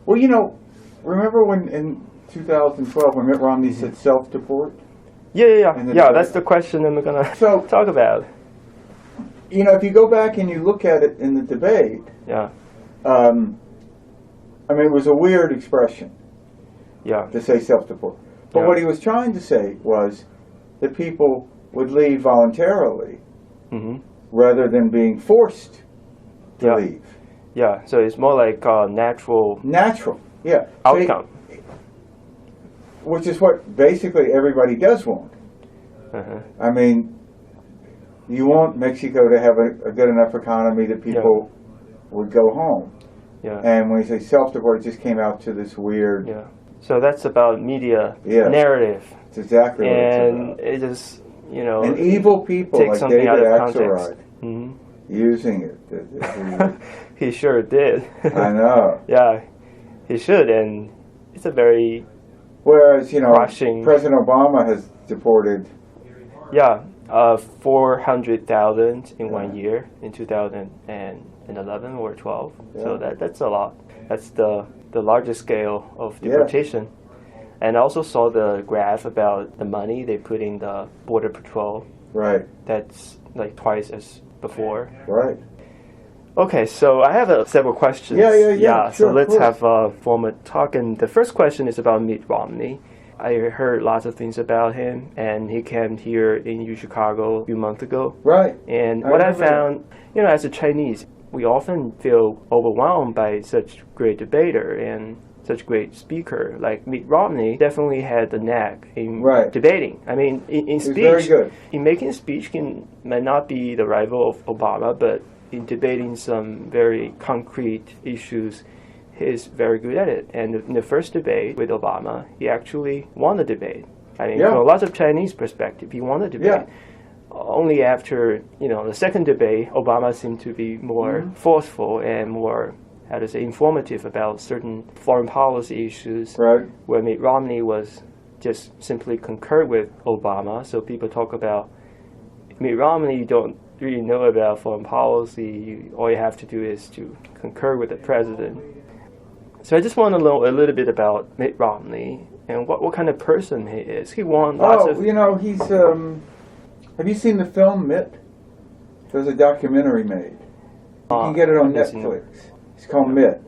Well, remember when in 2012 when Mitt Romney said self-deport? Yeah, that's the question I'm going to talk about. If you go back and you look at it in the debate, it was a weird expression to say self-deport. But what he was trying to say was that people would leave voluntarily rather than being forced to leave. Yeah, so it's more like natural outcome. Which is what basically everybody does want. You want Mexico to have a good enough economy that people would go home. And when you say self-deport, it just came out to this weird... So that's about media narrative. It's exactly what it's about. And it is, and evil people like David Axelrod using it. He sure did. I know. Yeah, he should, and it's a very... Whereas, President Obama has deported... 400,000 in 1 year in 2011 or 12. So that's a lot. That's the largest scale of deportation. And I also saw the graph about the money they put in the Border Patrol. Right. That's like twice as before. Right. Okay, so I have several questions. Yeah. So let's have a formal talk. And the first question is about Mitt Romney. I heard lots of things about him, and he came here in Chicago a few months ago. Right. And what I found, as a Chinese, we often feel overwhelmed by such great debater and such great speaker. Like Mitt Romney definitely had the knack in debating. In speech, very good. In making speech might not be the rival of Obama, but in debating some very concrete issues, he's very good at it. And in the first debate with Obama, he actually won the debate. From lots of Chinese perspective, he won the debate. Only after, the second debate, Obama seemed to be more forceful and more, informative about certain foreign policy issues, where Mitt Romney was just simply concurred with Obama. So people talk about Mitt Romney, you don't really know about foreign policy. All you have to do is to concur with the president. So I just want to know a little bit about Mitt Romney and what kind of person he is. He won lots of... he's... have you seen the film Mitt? There's a documentary made. You can get it on Netflix. It's called Mitt.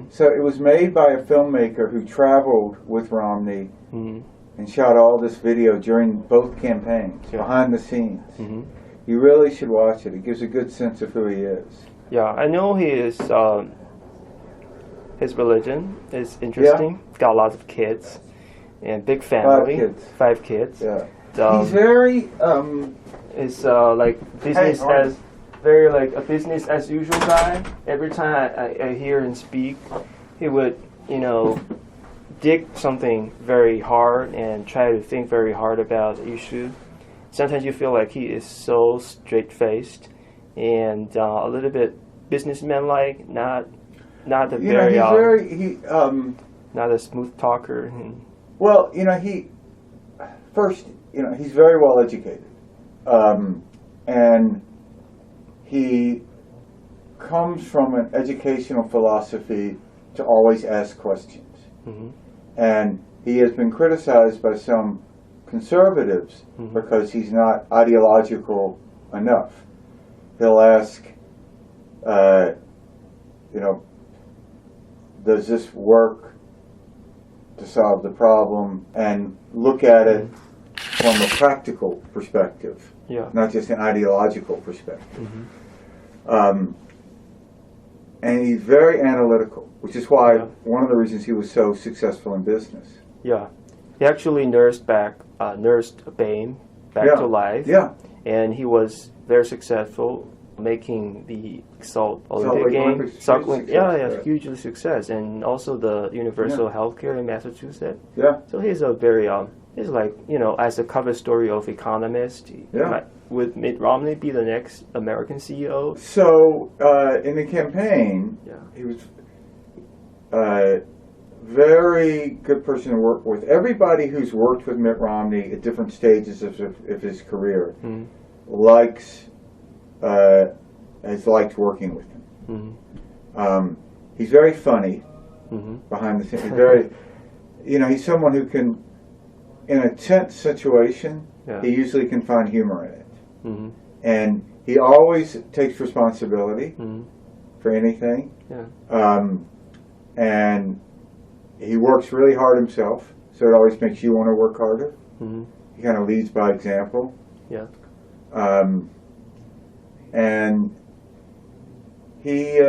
So it was made by a filmmaker who traveled with Romney and shot all this video during both campaigns, behind the scenes. You really should watch it. It gives a good sense of who he is. Yeah, I know he is... his religion is interesting. He's got lots of kids and big family. 5 kids. Yeah. He's very it's like business as very like a business as usual guy. Every time I hear him speak, he would dig something very hard and try to think very hard about the issue. Sometimes you feel like he is so straight-faced and a little bit businessman-like, not a not a smooth talker. Well, he's very well educated, and he comes from an educational philosophy to always ask questions. And he has been criticized by some conservatives because he's not ideological enough. He'll ask, does this work to solve the problem, and look at it from a practical perspective, not just an ideological perspective. And he's very analytical, which is why one of the reasons he was so successful in business. Yeah, he actually nursed BAME back to life. Yeah, and he was very successful making the Salt Olympic Games. Hugely success, and also the universal healthcare in Massachusetts. Yeah. So he's a very he's like as a cover story of Economist. Would Mitt Romney be the next American CEO? So in the campaign, he was a very good person to work with. Everybody who's worked with Mitt Romney at different stages of his career has liked working with him. He's very funny. behind the scenes. He's very, he's someone who can, in a tense situation, he usually can find humor in it. And he always takes responsibility for anything. And he works really hard himself, so it always makes you want to work harder. He kind of leads by example. And he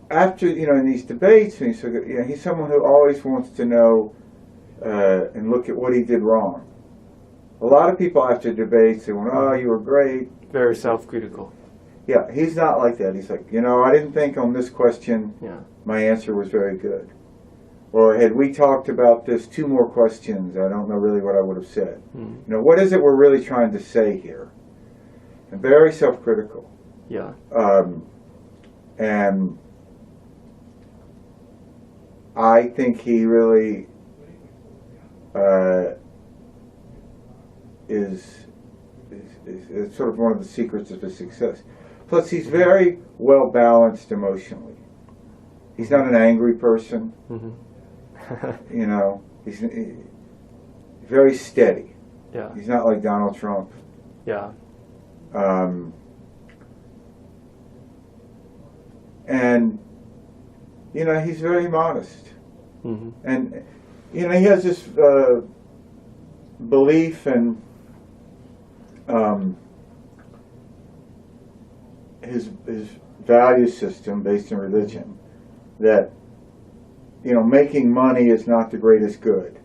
after, in these debates, he's someone who always wants to know and look at what he did wrong. A lot of people after debates, they went, "Oh, you were great." Very self-critical. Yeah, he's not like that. He's like, I didn't think on this question my answer was very good. Or had we talked about this 2 more questions, I don't know really what I would have said. What is it we're really trying to say here? And very self-critical. And I think he really is sort of one of the secrets of his success. Plus, he's very well balanced emotionally. He's not an angry person. He's very steady. He's not like Donald Trump. And he's very modest. And he has this belief and his value system based in religion that making money is not the greatest good,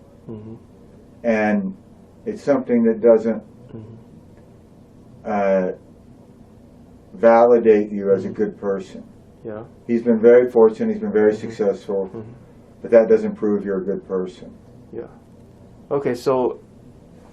and it's something that doesn't validate you as a good person. He's been very fortunate, he's been very successful, but that doesn't prove you're a good person. Okay, so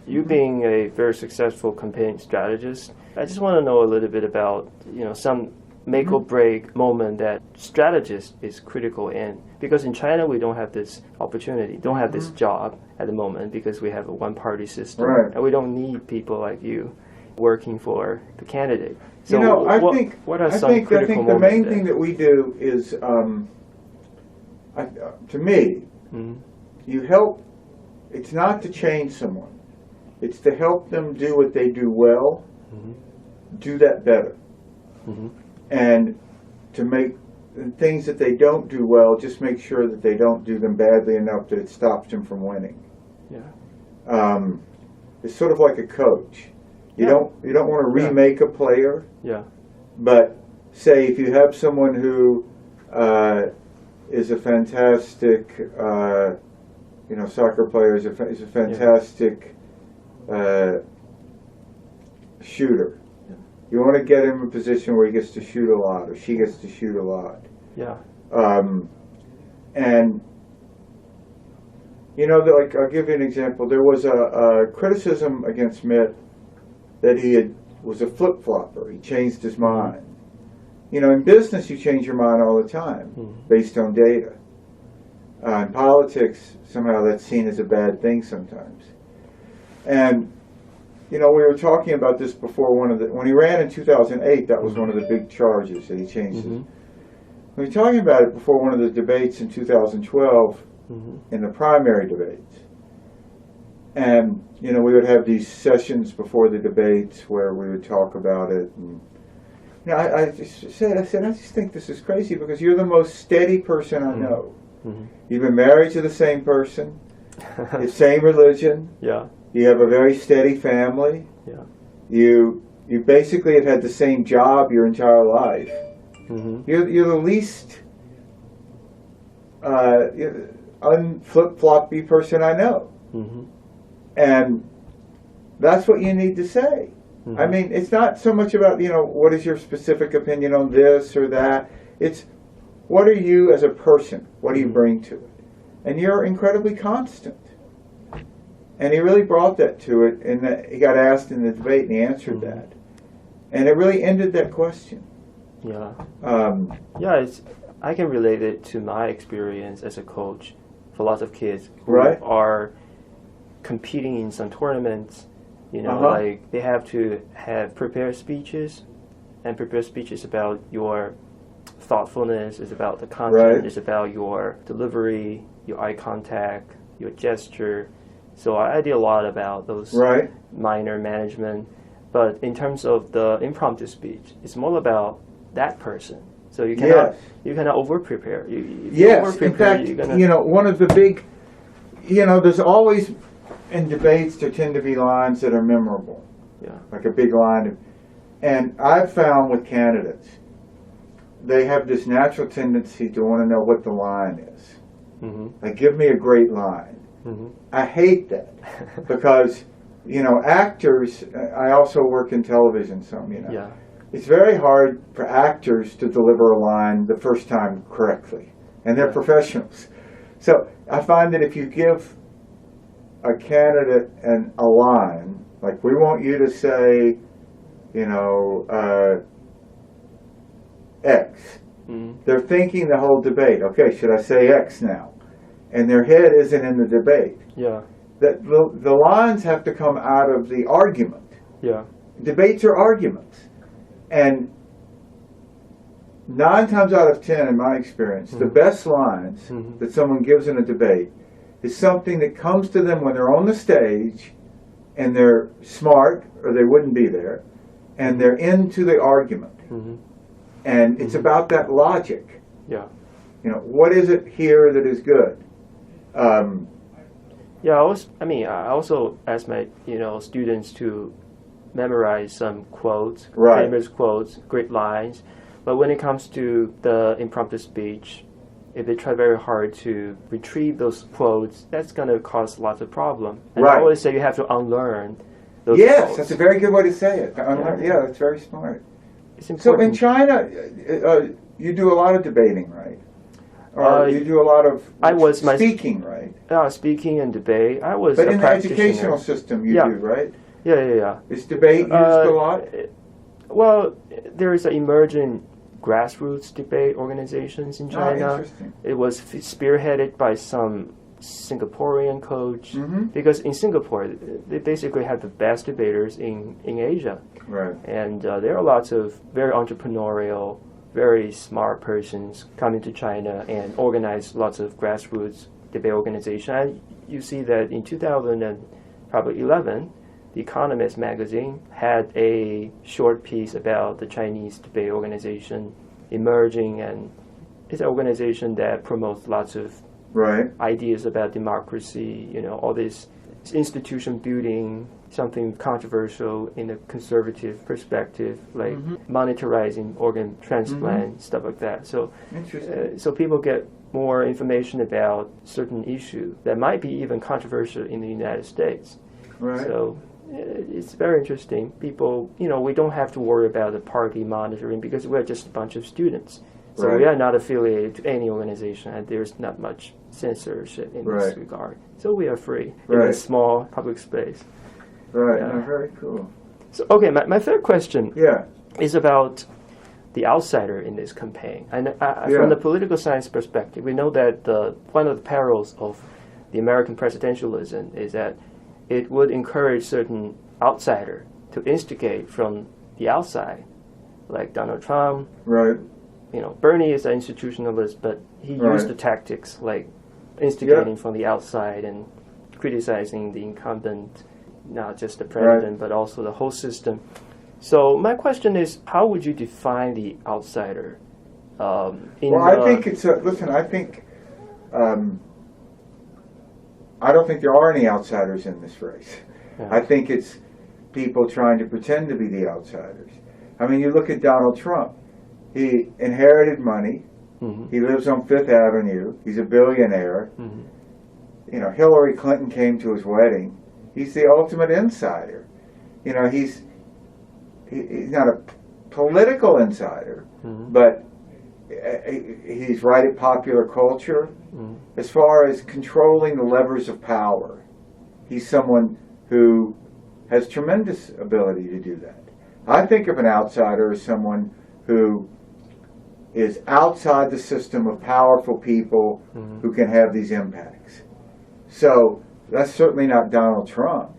you being a very successful campaign strategist, I just want to know a little bit about some make or break moment that strategist is critical in, because in China we don't have this opportunity, don't have this job at the moment because we have a one-party system, and we don't need people like you working for the candidate. So I think the main thing that we do is, to me, you help. It's not to change someone. It's to help them do what they do well, do that better. And to make things that they don't do well, just make sure that they don't do them badly enough that it stops them from winning. It's sort of like a coach. You don't want to remake a player. But say if you have someone who is a fantastic, soccer player, is a fantastic shooter. You want to get him in a position where he gets to shoot a lot, or she gets to shoot a lot. And like I'll give you an example. There was a criticism against Mitt that he was a flip-flopper. He changed his mind. In business, you change your mind all the time based on data. In politics, somehow that's seen as a bad thing sometimes. And we were talking about this before. When he ran in 2008, that was one of the big charges that he changed. We were talking about it before one of the debates in 2012 in the primary debates. And we would have these sessions before the debates where we would talk about it. And I said, I just think this is crazy because you're the most steady person I know. You've been married to the same person, the same religion. You have a very steady family. You basically have had the same job your entire life. You're the least unflip-floppy person I know. And that's what you need to say. I mean, it's not so much about, what is your specific opinion on this or that. It's, what are you as a person? What do you bring to it? And you're incredibly constant. And he really brought that to it, and that he got asked in the debate, and he answered that. And it really ended that question. I can relate it to my experience as a coach for lots of kids who are competing in some tournaments. Like they have to have prepared speeches about your thoughtfulness, it's about the content, Right. it's about your delivery, your eye contact, your gesture. So I did a lot about those Right. minor management. But in terms of the impromptu speech, it's more about that person. So you cannot over prepare. If you Yes, over-prepare, in fact, you're gonna, one of the big, there's always, in debates, there tend to be lines that are memorable, yeah, like a big line. And I've found with candidates, they have this natural tendency to want to know what the line is. mm-hmm. Like, give me a great line. Mm-hmm. I hate that because, actors, I also work in television some, Yeah. It's very hard for actors to deliver a line the first time correctly, and they're professionals. So I find that if you give a candidate a line, like, we want you to say, X, they're thinking the whole debate, okay, should I say X now? And their head isn't in the debate. Yeah. That the lines have to come out of the argument. Yeah. Debates are arguments. And 9 times out of 10, in my experience, the best lines that someone gives in a debate is something that comes to them when they're on the stage and they're smart, or they wouldn't be there, and they're into the argument. And it's about that logic. Yeah. What is it here that is good? Yeah, I also ask my students to memorize some quotes, Right. famous quotes, great lines. But when it comes to the impromptu speech, if they try very hard to retrieve those quotes, that's going to cause lots of problem. And Right. I always say you have to unlearn those Yes, quotes. that's a very good way to say it. Yeah. That's very smart. It's So important. in China, you do a lot of debating, right? Or you do a lot of speaking, right? Speaking and debate. I was But a in the practitioner. educational system, you Yeah. do, right? Yeah. Is debate used a lot? Well, there is an emerging grassroots debate organizations in China. Interesting. It was spearheaded by some Singaporean coach, Mm-hmm. because in Singapore they basically have the best debaters in Asia, Right. and there are lots of very entrepreneurial, very smart persons coming to China and organize lots of grassroots debate organization. And you see that in 2011, The Economist magazine had a short piece about the Chinese debate organization emerging, and it's an organization that promotes lots of Right. ideas about democracy, all this institution building, something controversial in a conservative perspective, like monetizing organ transplant, stuff like that. So, Interesting. so people get more information about certain issue that might be even controversial in the United States. Right. So it's very interesting. People, we don't have to worry about the party monitoring because we're just a bunch of students. So Right. we are not affiliated to any organization, and there's not much censorship in this Right. regard. So we are free in a Right. small public space. Right. Yeah. No, very cool. So, okay, my third question Yeah. is about the outsider in this campaign. Yeah. From the political science perspective, we know that one of the perils of the American presidentialism is that it would encourage certain outsider to instigate from the outside, like Donald Trump. Right. Bernie is an institutionalist, but he Right. used the tactics like instigating from the outside and criticizing the incumbent, not just the president, but also the whole system. So my question is, how would you define the outsider? Well, I think it's listen. I think I don't think there are any outsiders in this race. Yeah. I think it's people trying to pretend to be the outsiders. I mean, you look at Donald Trump. He inherited money. Mm-hmm. He lives on Fifth Avenue. He's a billionaire. Mm-hmm. Hillary Clinton came to his wedding. He's the ultimate insider. He's not a political insider, but he's right at popular culture. As far as controlling the levers of power, he's someone who has tremendous ability to do that. I think of an outsider as someone who is outside the system of powerful people who can have these impacts. So that's certainly not Donald Trump.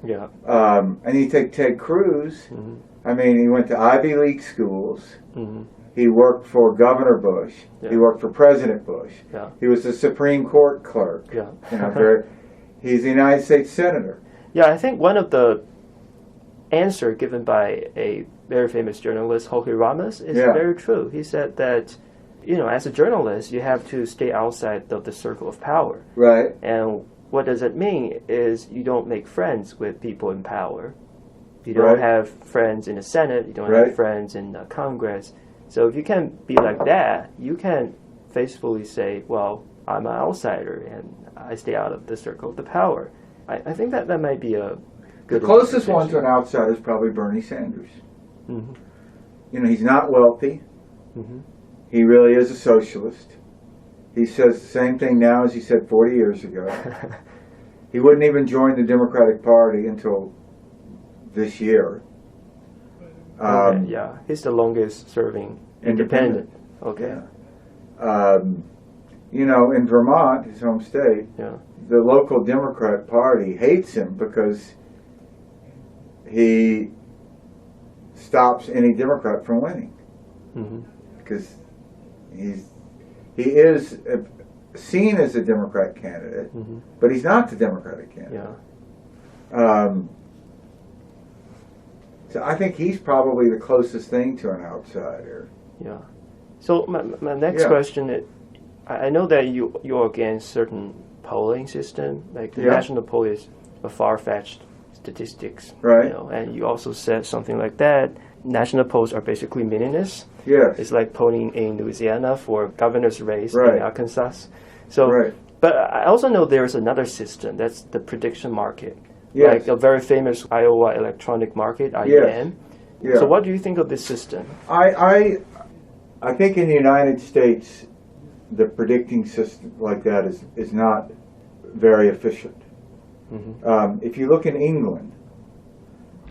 Yeah. And you take Ted Cruz. I mean, he went to Ivy League schools. He worked for Governor Bush. Yeah. He worked for President Bush. Yeah. He was the Supreme Court clerk. Yeah. He's a United States Senator. Yeah, I think one of the answer given by a very famous journalist, Jorge Ramos, is very true. He said that, as a journalist, you have to stay outside of the circle of power. Right. And what does it mean is you don't make friends with people in power. You don't have friends in the Senate. You don't have friends in the Congress. So if you can be like that, you can faithfully say, well, I'm an outsider and I stay out of the circle of the power. I think that might be a good. The closest one to an outsider is probably Bernie Sanders. Mm-hmm. He's not wealthy. Mm-hmm. He really is a socialist. He says the same thing now as he said 40 years ago. He wouldn't even join the Democratic Party until this year. He's the longest serving independent. Okay. Yeah. In Vermont, his home state, the local Democrat Party hates him because he stops any Democrat from winning. Mm-hmm. Because he is seen as a Democrat candidate, but he's not the Democratic candidate. Yeah. So I think he's probably the closest thing to an outsider. Yeah. So my next question is, I know that you're against certain polling system, like the national poll is a far-fetched statistics, right? And you also said something like that. National polls are basically meaningless. Yes. It's like polling in Louisiana for governor's race in Arkansas. So, but I also know there's another system, that's the prediction market. Yes. Like a very famous Iowa electronic market, IEM. Yes. So what do you think of this system? I think in the United States, the predicting system like that is not very efficient. Mm-hmm. If you look in England,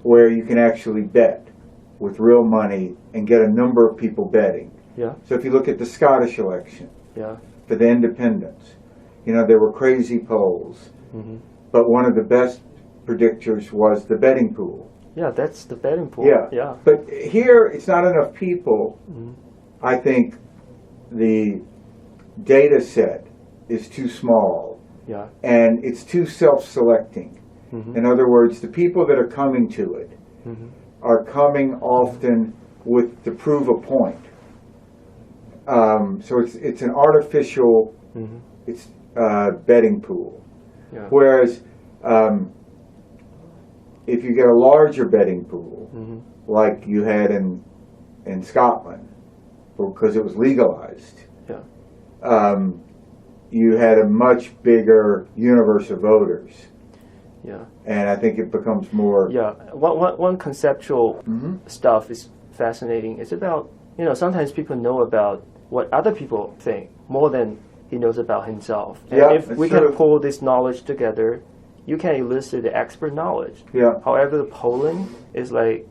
where you can actually bet with real money and get a number of people betting. Yeah. So if you look at the Scottish election for the independents, there were crazy polls, but one of the best predictors was the betting pool. Yeah, that's the betting pool. Yeah. But here, it's not enough people. I think the data set is too small. Yeah. And it's too self-selecting. In other words, the people that are coming to it are coming often to prove a point. So it's an artificial betting pool. Yeah. Whereas if you get a larger betting pool, like you had in Scotland, because it was legalized, you had a much bigger universe of voters. Yeah. And I think it becomes more... Yeah. One conceptual stuff is fascinating. It's about, sometimes people know about what other people think more than he knows about himself. And if we can pull this knowledge together, you can elicit the expert knowledge. Yeah. However, the polling is like,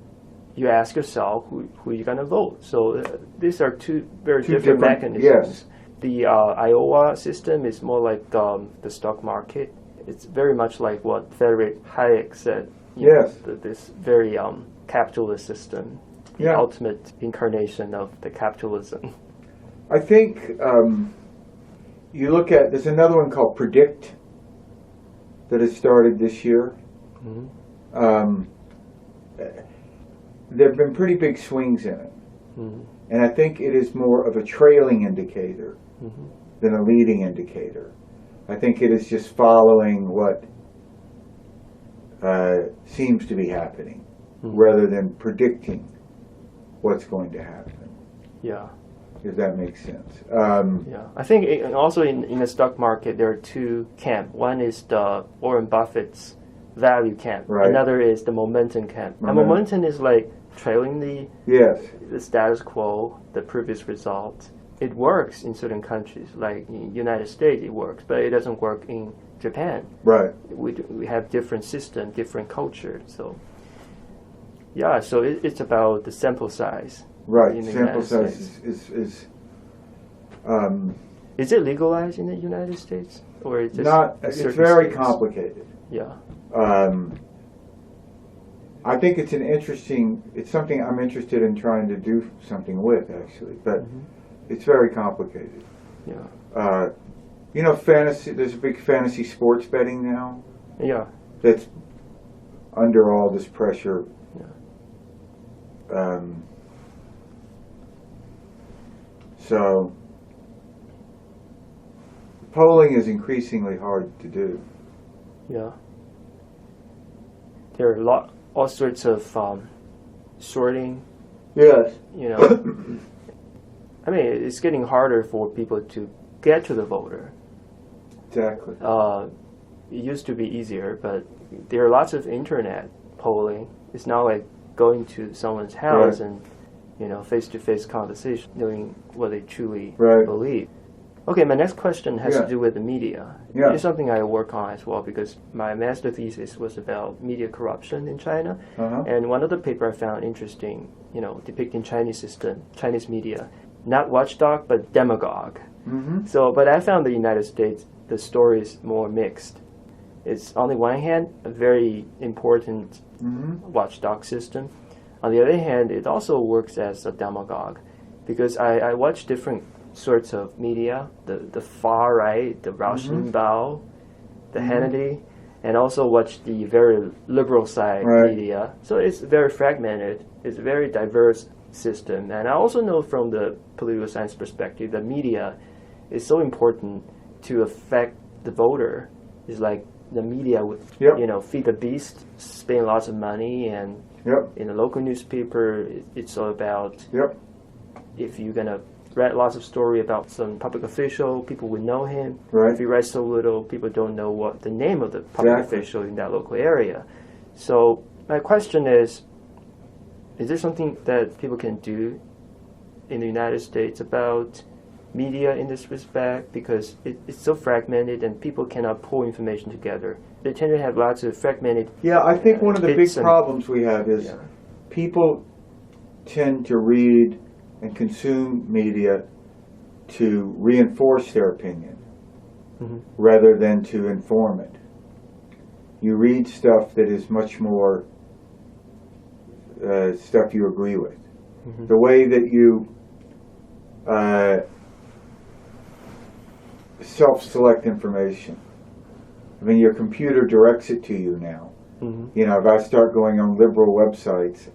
you ask yourself who you're going to vote. So these are two very different mechanisms. Yes. The Iowa system is more like the stock market. It's very much like what Frederick Hayek said. This very capitalist system, the ultimate incarnation of the capitalism. I think you look at, there's another one called Predict that has started this year. There have been pretty big swings in it. And I think it is more of a trailing indicator than a leading indicator. I think it is just following what seems to be happening rather than predicting what's going to happen. Yeah. If that makes sense. I think also in the stock market there are two camps. One is the Warren Buffett's value camp. Right. Another is the momentum camp. And momentum is like trailing the status quo, the previous result. It works in certain countries, like in the United States it works, but it doesn't work in Japan. Right. We have different system, different culture. So so it's about the sample size. Right. Sample size is Is it legalized in the United States, or is it not? It's very complicated. Yeah. I think it's it's something I'm interested in trying to do something with, actually, but it's very complicated. Yeah. You know, fantasy, there's a big fantasy sports betting now. Yeah. That's under all this pressure. Yeah. So polling is increasingly hard to do. Yeah. There are all sorts of sorting. Yes. You know, I mean, it's getting harder for people to get to the voter. Exactly. It used to be easier, but there are lots of internet polling. It's not like going to someone's house and, you know, face-to-face conversation, knowing what they truly believe. Okay, my next question has to do with the media. Yeah. It's something I work on as well because my master thesis was about media corruption in China. And one of the paper I found interesting, you know, depicting Chinese media, not watchdog, but demagogue. So, but I found the United States, the story is more mixed. It's on the one hand a very important watchdog system. On the other hand, it also works as a demagogue, because I watch different sorts of media, the far right, the Rausch Limbaugh, the Hannity, and also watch the very liberal side media. So it's very fragmented. It's a very diverse system. And I also know from the political science perspective that media is so important to affect the voter. It's like the media would, you know, feed the beast, spend lots of money, and in the local newspaper, it's all about if you're gonna write lots of story about some public official, people would know him. If you write so little, people don't know what the name of the public official in that local area. So my question is there something that people can do in the United States about media in this respect, because it's so fragmented and people cannot pull information together? They tend to have lots of fragmented. Yeah, I think one of the big problems we have is people tend to read and consume media to reinforce their opinion rather than to inform it. You read stuff that is much more stuff you agree with. The way that you self-select information. I mean, your computer directs it to you now. You know, if I start going on liberal websites,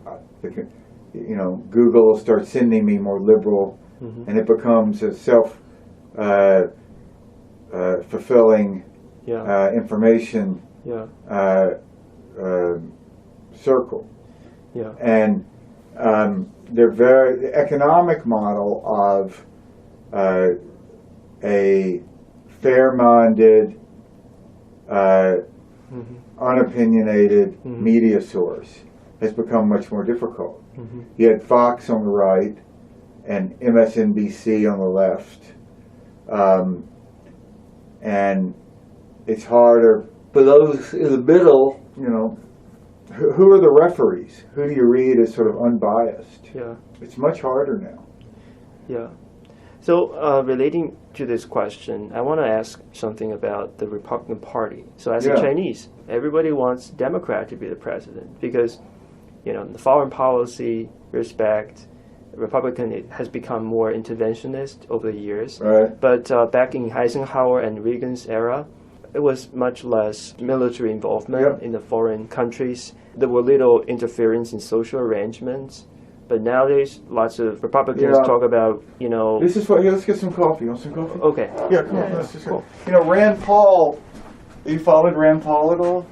you know, Google will start sending me more liberal, and it becomes a self-fulfilling information circle. And the economic model of a fair-minded, unopinionated media source has become much more difficult. You had Fox on the right and MSNBC on the left, and it's harder. But those in the middle, you know, who are the referees? Who do you read as sort of unbiased? It's much harder now. So relating to this question, I want to ask something about the Republican Party. So as a Chinese, everybody wants Democrat to be the president because, you know, the foreign policy respect, Republican has become more interventionist over the years. But back in Eisenhower and Reagan's era, it was much less military involvement in the foreign countries. There were little interference in social arrangements. But nowadays, lots of Republicans talk about, you know... This is what... let's get some coffee. You want some coffee? Okay. Yeah, come on. Cool. You know, Rand Paul... You followed Rand Paul at all?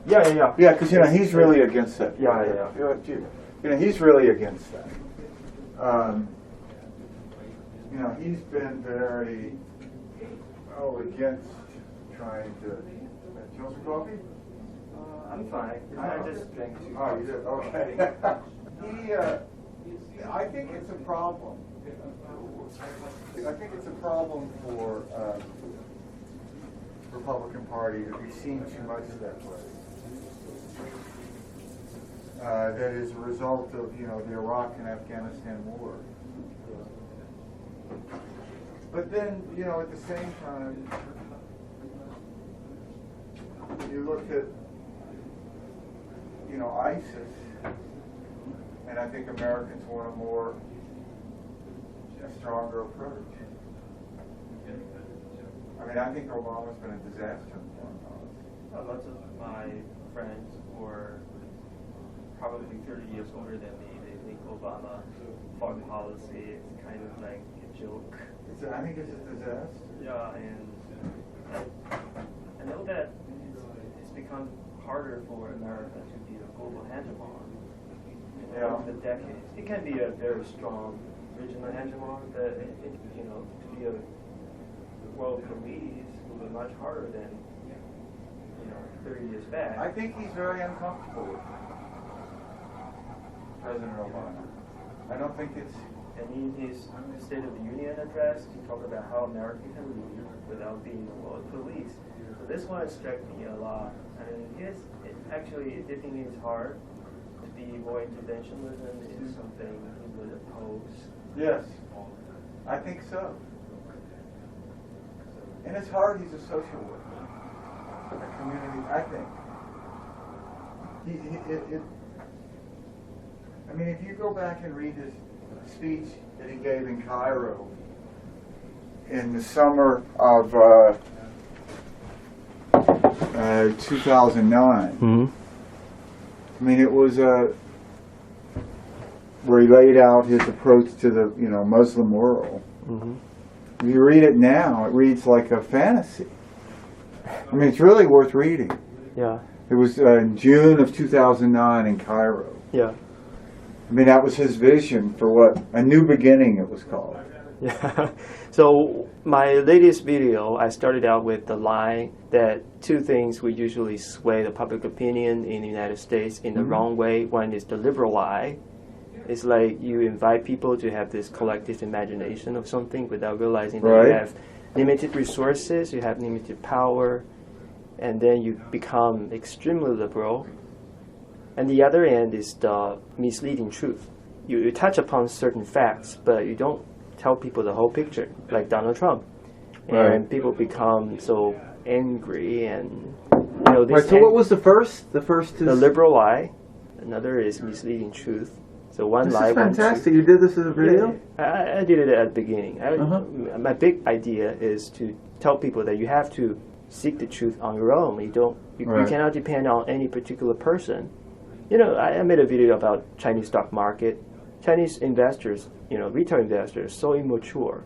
Yeah, because, you know, he's really against that. Yeah. You know, he's really against that. You know, he's been very... against trying to... You want some coffee? I'm fine. I just drank two. Oh, you did? Okay. I think it's a problem. I think it's a problem for Republican Party to be seen too much that way. That is a result of, you know, the Iraq and Afghanistan war. But then, you know, at the same time, you look at, you know, ISIS. And I think Americans want a stronger approach. I mean, I think Obama's been a disaster in foreign policy. Lots of my friends who are probably 30 years older than me, they think Obama foreign policy is kind of like a joke. I think it's a disaster. Yeah, and I know that it's become harder for America to be a global hegemon over the decades. It can be a very strong regional hegemon, but to be a world police will be much harder than 30 years back. I think he's very uncomfortable with it, President Obama. I don't think it's. And in his State of the Union address, he talked about how America can lead without being a world police. So this one struck me a lot. I mean, actually, I think it's hard to be more interventionism is something he would oppose. Yes, I think so. And it's hard. He's a social worker, a community. I think. I mean, if you go back and read his speech that he gave in Cairo in the summer of 2009. Mm-hmm. I mean, it was where he laid out his approach to the Muslim world. Mm-hmm. If you read it now, it reads like a fantasy. I mean, it's really worth reading. Yeah. It was in June of 2009 in Cairo. Yeah. I mean, that was his vision for what? A new beginning, it was called. Yeah. So my latest video, I started out with the line that two things would usually sway the public opinion in the United States in the wrong way. One is the liberal lie. It's like you invite people to have this collective imagination of something without realizing that you have limited resources, you have limited power, and then you become extremely liberal. And the other end is the misleading truth. You touch upon certain facts, but you don't tell people the whole picture, like Donald Trump. And people become so angry and, this so what was the first? The first is... The liberal lie. Another is misleading truth. So one lie, one truth. This is fantastic. You did this as a video? Yeah, I did it at the beginning. My big idea is to tell people that you have to seek the truth on your own. You cannot depend on any particular person. I made a video about Chinese stock market. Chinese investors, retail investors, so immature.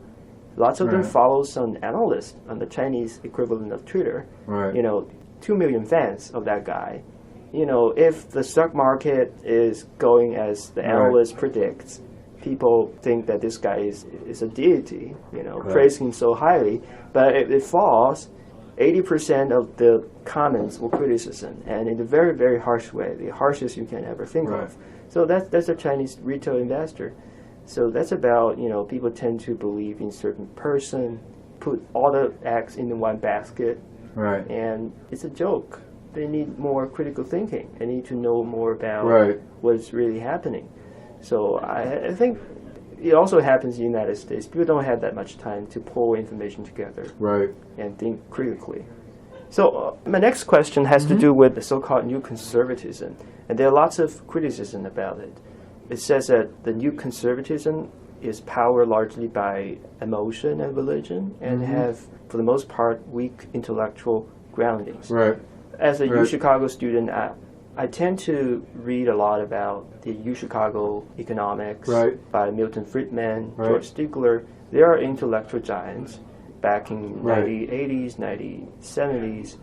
Lots of them follow some analyst on the Chinese equivalent of Twitter. 2 million fans of that guy. If the stock market is going as the analyst predicts, people think that this guy is a deity, praise him so highly. But if it falls, 80% of the comments were criticism, and in a very, very harsh way, the harshest you can ever think of. So that's a Chinese retail investor. So that's about, people tend to believe in certain person, put all the eggs in one basket, and it's a joke. They need more critical thinking. They need to know more about what's really happening. So I think it also happens in the United States. People don't have that much time to pull information together and think critically. So my next question has to do with the so-called new conservatism. And there are lots of criticism about it. It says that the new conservatism is powered largely by emotion and religion and have, for the most part, weak intellectual groundings. As a UChicago student, I tend to read a lot about the UChicago economics by Milton Friedman, George Stigler. They are intellectual giants back in 1980s, 1970s.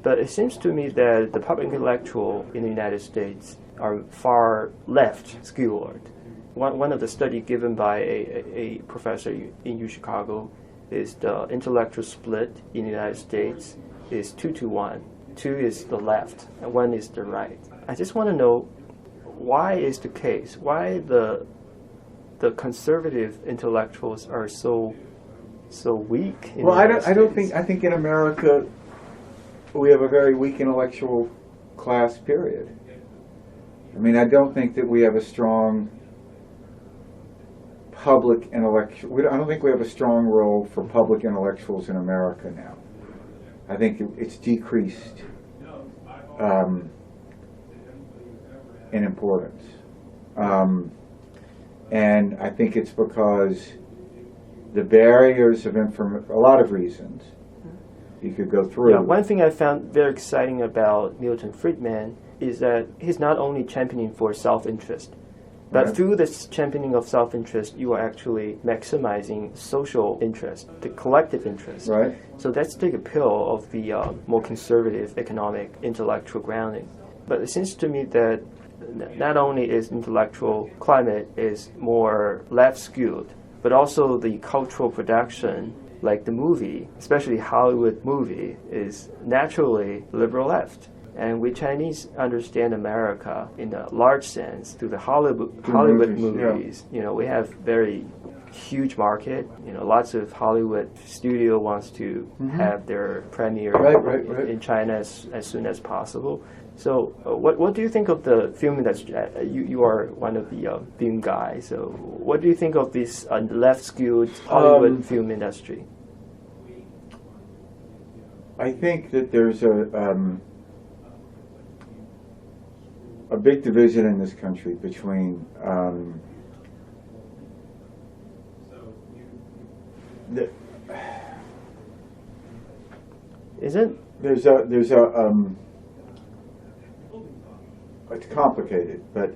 But it seems to me that the public intellectual in the United States are far left skewed. One of the studies given by a professor in UChicago is the intellectual split in the United States is 2-1. 2 is the left, and 1 is the right. I just want to know why is the case? Why the conservative intellectuals are so weak? Well, I think in America we have a very weak intellectual class. Period. I mean, I don't think that we have a strong public intellectual. I don't think we have a strong role for public intellectuals in America now. I think it's decreased. in importance. And I think it's because the barriers of information, a lot of reasons you could go through. Yeah, one thing I found very exciting about Milton Friedman is that he's not only championing for self-interest, but Right. through this championing of self-interest, you are actually maximizing social interest, the collective interest. Right. So that's the appeal of the more conservative economic intellectual grounding. But it seems to me that not only is intellectual climate is more left skewed, but also the cultural production, like the movie, especially Hollywood movie, is naturally liberal left. And we Chinese understand America in a large sense through the Hollywood movies. Yeah. You know, we have very huge market. You know, lots of Hollywood studio wants to have their premiere Right. in China as soon as possible. So, what do you think of the film industry? You are one of the film guys. So, what do you think of this left-skewed Hollywood film industry? I think that there's a big division in this country between it's complicated, but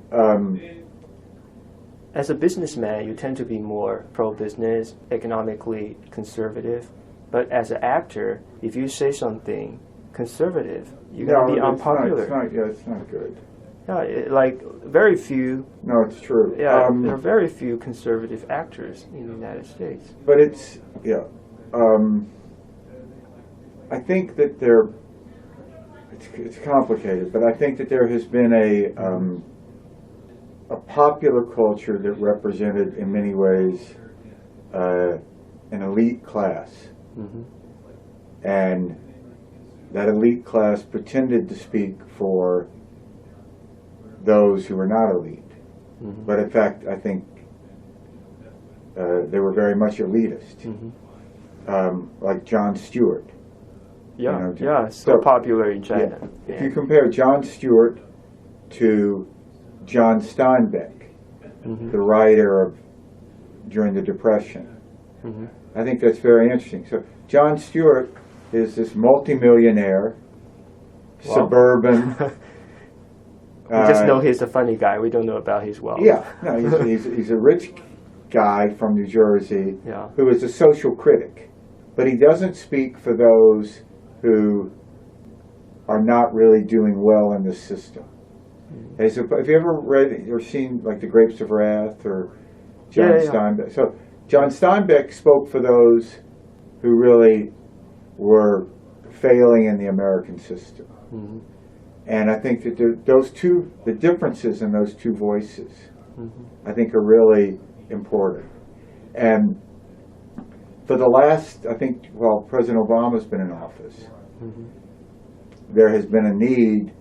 as a businessman, you tend to be more pro-business, economically conservative. But as an actor, if you say something conservative, you're going to be unpopular. It's not good. Yeah, like very few. No, it's true. Yeah, there are very few conservative actors in the United States. But it's I think that it's complicated, but I think that there has been a popular culture that represented, in many ways, an elite class, and that elite class pretended to speak for those who were not elite. But in fact, I think they were very much elitist, like Jon Stewart. Yeah, so popular in China. Yeah. If you compare Jon Stewart to John Steinbeck, the writer of during the Depression, I think that's very interesting. So Jon Stewart is this multimillionaire, suburban. We just know he's a funny guy. We don't know about his wealth. Yeah, no, he's a rich guy from New Jersey who is a social critic, but he doesn't speak for those who are not really doing well in this system. Hey, so have you ever read or seen like The Grapes of Wrath or John Steinbeck? So John Steinbeck spoke for those who really were failing in the American system. And I think that the differences in those two voices, I think are really important. And for the last, I think, while President Obama's been in office, there has been a need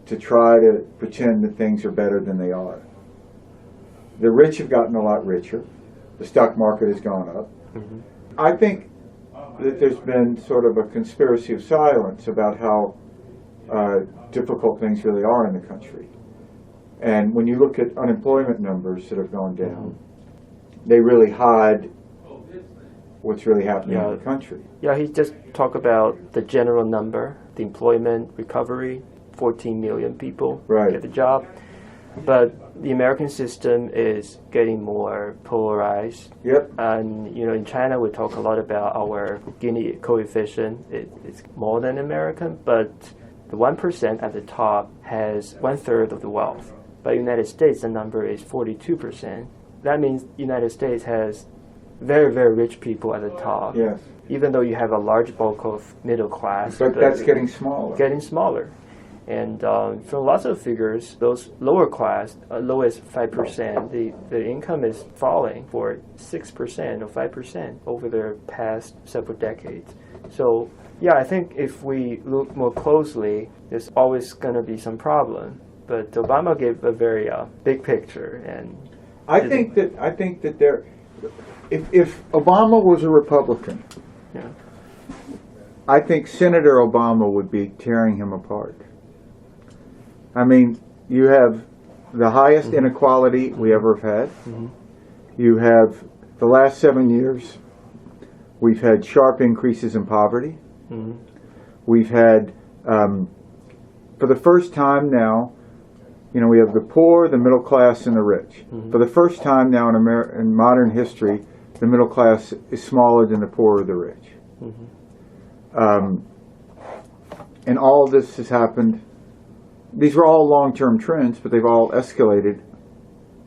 to try to pretend that things are better than they are. The rich have gotten a lot richer. The stock market has gone up. I think that there's been sort of a conspiracy of silence about how difficult things really are in the country. And when you look at unemployment numbers that have gone down, they really hide what's really happening in the country. Yeah, he just talked about the general number, the employment recovery, 14 million people get a job. But the American system is getting more polarized. And in China we talk a lot about our Gini coefficient. It's more than American, but the 1% at the top has 1/3 of the wealth. But United States, the number is 42%. That means United States has very, very rich people at the top. Even though you have a large bulk of middle class. But that's getting smaller. And from lots of figures, those lower class, lowest 5%, the income is falling for 6% or 5% over the past several decades. So, I think if we look more closely, there's always going to be some problem. But Obama gave a very big picture, and I think that there, if Obama was a Republican, I think Senator Obama would be tearing him apart. I mean, you have the highest inequality we ever have had. You have the last 7 years, we've had sharp increases in poverty. We've had, for the first time now, we have the poor, the middle class, and the rich. For the first time now in modern history, the middle class is smaller than the poor or the rich. And all of this has happened. These were all long-term trends, but they've all escalated.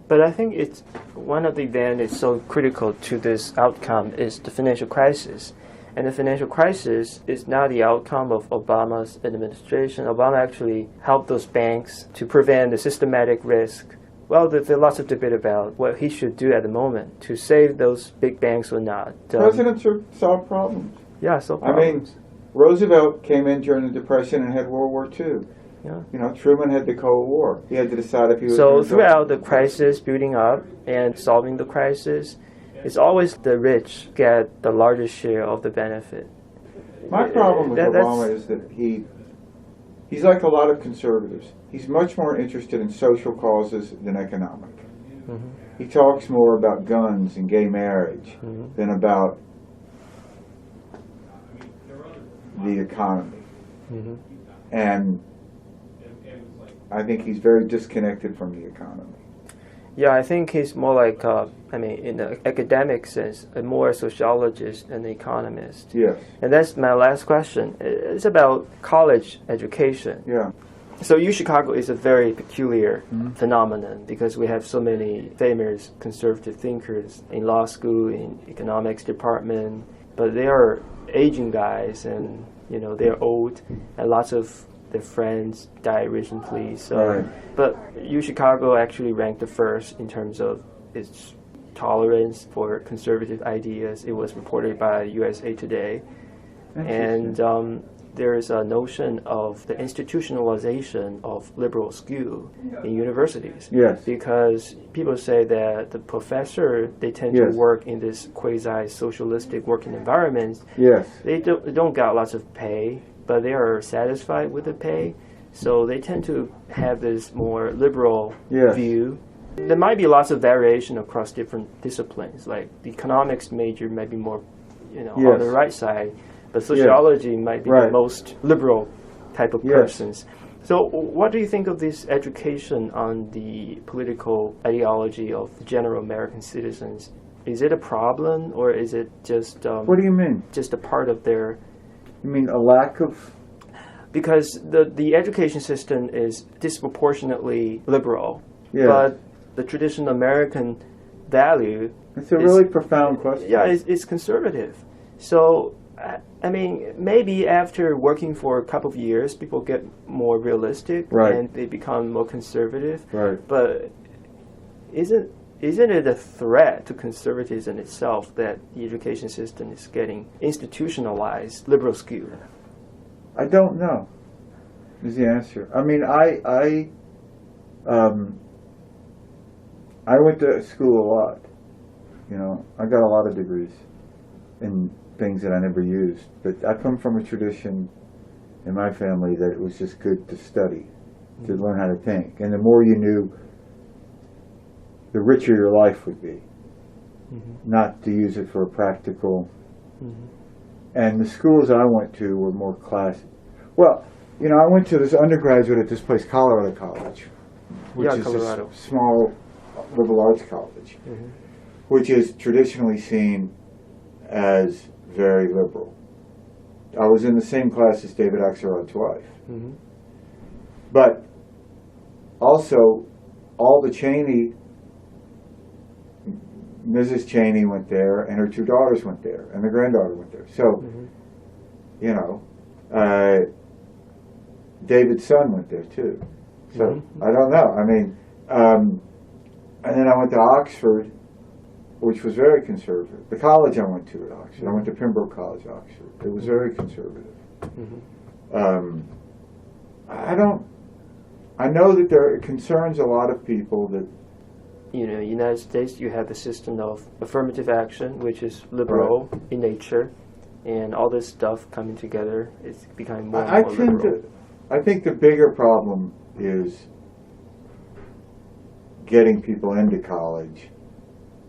But I think it's one of the events that's so critical to this outcome is the financial crisis. And the financial crisis is not the outcome of Obama's administration. Obama actually helped those banks to prevent the systematic risk. Well, there's lots of debate about what he should do at the moment to save those big banks or not. Presidents solve problems. Yeah, solve problems. I mean, Roosevelt came in during the Depression and had World War II. Yeah. Truman had the Cold War. He had to decide if he was. So throughout the crisis building up and solving the crisis, it's always the rich get the largest share of the benefit. My problem with Obama is that he's like a lot of conservatives. He's much more interested in social causes than economic. He talks more about guns and gay marriage than about the economy. And I think he's very disconnected from the economy. Yeah, I think he's more like, in the academic sense, more a sociologist than an economist. Yes. And that's my last question. It's about college education. Yeah. So UChicago is a very peculiar phenomenon because we have so many famous conservative thinkers in law school, in economics department, but they are aging guys and, they're old and lots of their friends died recently. So, right. But UChicago actually ranked the first in terms of its tolerance for conservative ideas. It was reported by USA Today. And there is a notion of the institutionalization of liberal school in universities. Yes. Because people say that the professor, they tend to work in this quasi-socialistic working environments. Yes. They don't get lots of pay, but they are satisfied with the pay. So they tend to have this more liberal view. There might be lots of variation across different disciplines. Like the economics major might be more, on the right side, but sociology might be the most liberal type of persons. So what do you think of this education on the political ideology of general American citizens? Is it a problem, or is it just... what do you mean? Just a part of their... You mean a lack of... Because the education system is disproportionately liberal, but the traditional American value... It's a really profound question. Yeah, it's conservative. So, maybe after working for a couple of years, people get more realistic and they become more conservative. Right. But isn't it a threat to conservatism itself that the education system is getting institutionalized liberal school? I don't know, is the answer. I went to school a lot. I got a lot of degrees in things that I never used. But I come from a tradition in my family that it was just good to study, to learn how to think. And the more you knew, the richer your life would be. Not to use it for a practical... And the schools I went to were more classic. Well, I went to this undergraduate at this place, Colorado College, which is a small liberal arts college, which is traditionally seen as very liberal. I was in the same class as David Axelrod's wife. But also, all the Mrs. Cheney went there, and her two daughters went there, and the granddaughter went there. So, David's son went there too. So, I don't know. And then I went to Oxford, which was very conservative. The college I went to at Oxford, I went to Pembroke College, Oxford. It was very conservative. I know that there concerns a lot of people that... In the United States, you have the system of affirmative action, which is liberal in nature, and all this stuff coming together is becoming more and more liberal. I think the bigger problem is getting people into college,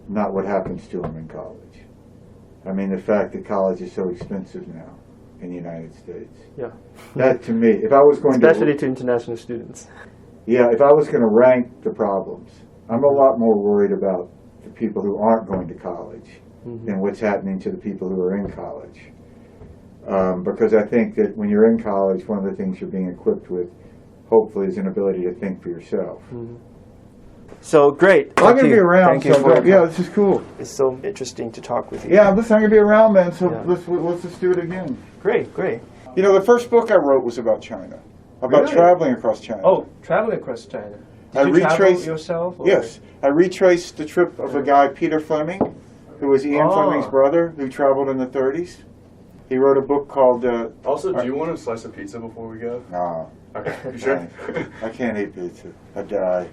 not what happens to them in college. I mean, the fact that college is so expensive now in the United States. Yeah. That, to me, if I was going Especially to international students. Yeah, if I was going to rank the problems, I'm a lot more worried about the people who aren't going to college than what's happening to the people who are in college. Because I think that when you're in college, one of the things you're being equipped with, hopefully, is an ability to think for yourself. So great. Well, I'm going to be around. Thank you for Yeah, this is cool. It's so interesting to talk with you. Yeah, listen, I'm going to be around, man. So Yeah. let's just do it again. Great, great. You know, the first book I wrote was about China, about Really? traveling across China. Oh, traveling across China. I Did you travel retraced- yourself? Or? Yes, I retraced the trip of a guy, Peter Fleming, who was Ian Oh. Fleming's brother, who traveled in the 30s. He wrote a book called... Also, do you want a slice of pizza before we go? No, Okay, you sure? I can't eat pizza. I die.